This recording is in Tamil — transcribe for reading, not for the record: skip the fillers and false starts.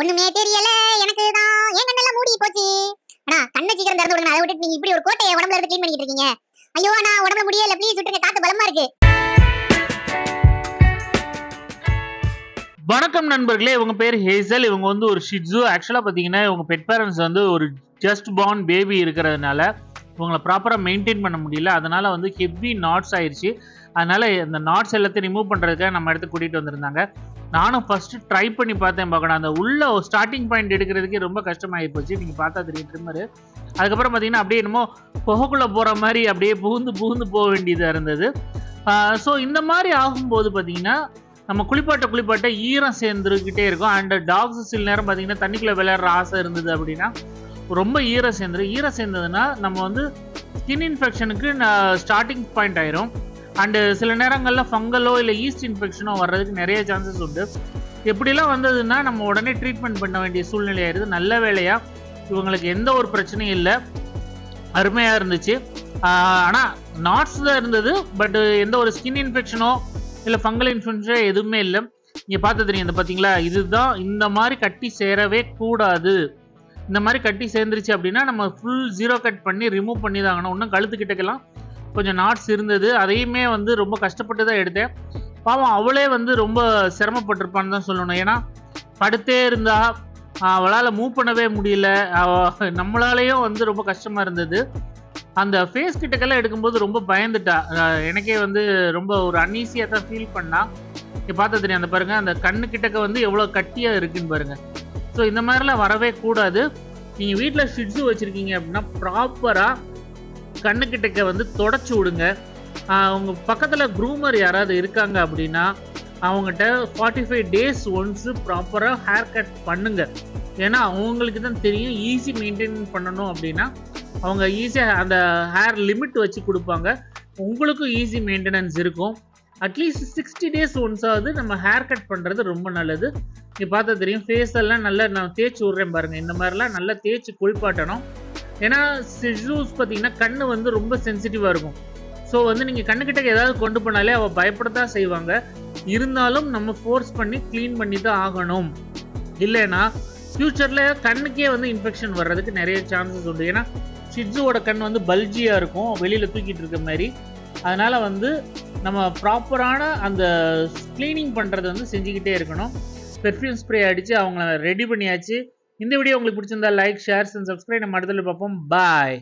ஒண்ணுமே தெரியல எனக்கு தான் என் கண்ணெல்லாம் மூடி போச்சு. அண்ணா கண்ணை சீக்கிரம் திறந்து விடுங்க. அதை விட்டுட்டு நீங்க இப்படி ஒரு கோட்டையை உடம்புல இருந்து க்ளீன் பண்ணிட்டு இருக்கீங்க. ஐயோ அண்ணா உடம்புல முடியல, ப்ளீஸ் விட்டுருங்க, காத்து பலமா இருக்கு. வணக்கம் நண்பர்களே, இவங்க பேர் ஹேசல். இவங்க வந்து ஒரு ஷிட்ஸு. ஆக்சுவலாக பார்த்தீங்கன்னா இவங்க பெட் பேரண்ட்ஸ் வந்து ஒரு ஜஸ்ட் பார்ன் பேபி இருக்கிறதுனால இவங்களை ப்ராப்பராக மெயின்டைன் பண்ண முடியல. அதனால் வந்து ஹெவி நாட்ஸ் ஆயிடுச்சு. அதனால் இந்த நாட்ஸ் எல்லாத்தையும் ரிமூவ் பண்ணுறதுக்காக நம்ம இடத்துக்கு கூட்டிகிட்டு வந்திருந்தாங்க. நானும் ஃபஸ்ட்டு ட்ரை பண்ணி பார்த்தேன். பார்க்கணும் அந்த உள்ள ஸ்டார்டிங் பாயிண்ட் எடுக்கிறதுக்கே ரொம்ப கஷ்டமாகி போச்சு. நீங்கள் பார்த்தா தெரியும் ட்ரிம்மரு. அதுக்கப்புறம் பார்த்தீங்கன்னா அப்படியே என்னமோ புகைக்குள்ளே போகிற மாதிரி அப்படியே புகுந்து போக வேண்டியதாக இருந்தது. ஸோ இந்த மாதிரி ஆகும்போது பார்த்தீங்கன்னா நம்ம குளிப்பாட்ட ஈரம் சேர்ந்துக்கிட்டே இருக்கும். அண்ட் டாக்ஸ் சில நேரம் பார்த்தீங்கன்னா தண்ணிக்குள்ளே விளையாடுற ஆசை இருந்தது அப்படின்னா ரொம்ப ஈரம் சேர்ந்ததுன்னா நம்ம வந்து ஸ்கின் இன்ஃபெக்ஷனுக்கு ஸ்டார்டிங் பாயிண்ட் ஆயிரும். அண்டு சில நேரங்களில் ஃபங்கலோ இல்லை ஈஸ்ட் இன்ஃபெக்ஷனோ வர்றதுக்கு நிறைய சான்சஸ் உண்டு. எப்படிலாம் வந்ததுன்னா நம்ம உடனே ட்ரீட்மெண்ட் பண்ண வேண்டிய சூழ்நிலை ஆயிடுது. நல்ல வேலையாக இவங்களுக்கு எந்த ஒரு பிரச்சனையும் இல்லை, அருமையாக இருந்துச்சு. ஆனால் நாட்ஸ் தான் இருந்தது, பட் எந்த ஒரு ஸ்கின் இன்ஃபெக்ஷனோ இல்லை ஃபங்கல் இன்ஃபெக்ஷனோ எதுவுமே இல்லை. நீங்கள் பார்த்து தெரியும், இந்த பார்த்தீங்களா, இதுதான் இந்த மாதிரி கட்டி சேரவே கூடாது. இந்த மாதிரி கட்டி சேர்ந்துருச்சு அப்படின்னா நம்ம ஃபுல் ஜீரோ கட் பண்ணி ரிமூவ் பண்ணி தான் ஆகணும். இன்னும் கழுத்துக்கிட்டக்கெல்லாம் கொஞ்சம் நாட்ஸ் இருந்தது, அதையுமே வந்து ரொம்ப கஷ்டப்பட்டு தான் எடுத்தேன். பாவம் அவளே வந்து ரொம்ப சிரமப்பட்டிருப்பான்னு தான் சொல்லணும். ஏன்னா படுத்தே இருந்தா அவளால் மூவ் பண்ணவே முடியல. நம்மளாலேயும் வந்து ரொம்ப கஷ்டமாக இருந்தது. அந்த ஃபேஸ் கிட்டக்கெல்லாம் எடுக்கும்போது ரொம்ப பயந்துட்டா. எனக்கே வந்து ரொம்ப ஒரு அன்ஈஸியாக தான் ஃபீல் பண்ணா. நீங்கள் பார்த்து தெரியும், அந்த பாருங்கள், அந்த கண்ணு கிட்டக்க வந்து எவ்வளோ கட்டியாக இருக்குன்னு பாருங்கள். ஸோ இந்த மாதிரிலாம் வரவே கூடாது. நீங்கள் வீட்டில் ஷிட்ஸு வச்சுருக்கீங்க அப்படின்னா ப்ராப்பராக கண்ணுக்கிட்டக்க வந்து தொடச்சி விடுங்க. உங்கள் பக்கத்தில் க்ரூமர் யாராவது இருக்காங்க அப்படின்னா அவங்ககிட்ட 45 days ஒன்ஸு ப்ராப்பராக ஹேர் கட் பண்ணுங்க. ஏன்னா அவங்களுக்கு தான் தெரியும் ஈஸி மெயின்டைன் பண்ணணும் அப்படின்னா அவங்க ஈஸியாக அந்த ஹேர் லிமிட் வச்சு கொடுப்பாங்க. உங்களுக்கும் ஈஸி மெயின்டெனன்ஸ் இருக்கும். அட்லீஸ்ட் 60 days ஒன்ஸாவது நம்ம ஹேர் கட் பண்ணுறது ரொம்ப நல்லது. நீங்கள் பார்த்தா தெரியும், ஃபேஸ் எல்லாம் நல்லா நான் தேய்ச்சி விட்றேன் பாருங்கள். இந்த மாதிரிலாம் நல்லா தேய்ச்சி குளிப்பாட்டணும். ஏன்னா ஷிட்ஸூஸ் பார்த்தீங்கன்னா கண் வந்து ரொம்ப சென்சிட்டிவாக இருக்கும். ஸோ வந்து நீங்கள் கண்ணுக்கிட்ட ஏதாவது கொண்டு போனாலே அவள் பயப்படத்தான் செய்வாங்க. இருந்தாலும் நம்ம ஃபோர்ஸ் பண்ணி க்ளீன் பண்ணி தான் ஆகணும். இல்லைன்னா ஃப்யூச்சரில் கண்ணுக்கே வந்து இன்ஃபெக்ஷன் வர்றதுக்கு நிறைய சான்சஸ் உண்டு. ஏன்னா ஷிட்ஸுவோட கண் வந்து பல்ஜியாக இருக்கும், வெளியில் தூக்கிட்டு இருக்க மாதிரி. அதனால் வந்து நம்ம ப்ராப்பரான அந்த க்ளீனிங் பண்ணுறது வந்து செஞ்சுக்கிட்டே இருக்கணும். பெர்ஃப்யூம் ஸ்ப்ரே அடித்து அவங்கள ரெடி பண்ணியாச்சு. இந்த வீடியோ உங்களுக்கு பிடிச்சிருந்தா லைக், ஷேர்ஸ் அண்ட் சப்ஸ்கிரைப். நம்ம அடுத்தது பார்ப்போம். பாய்.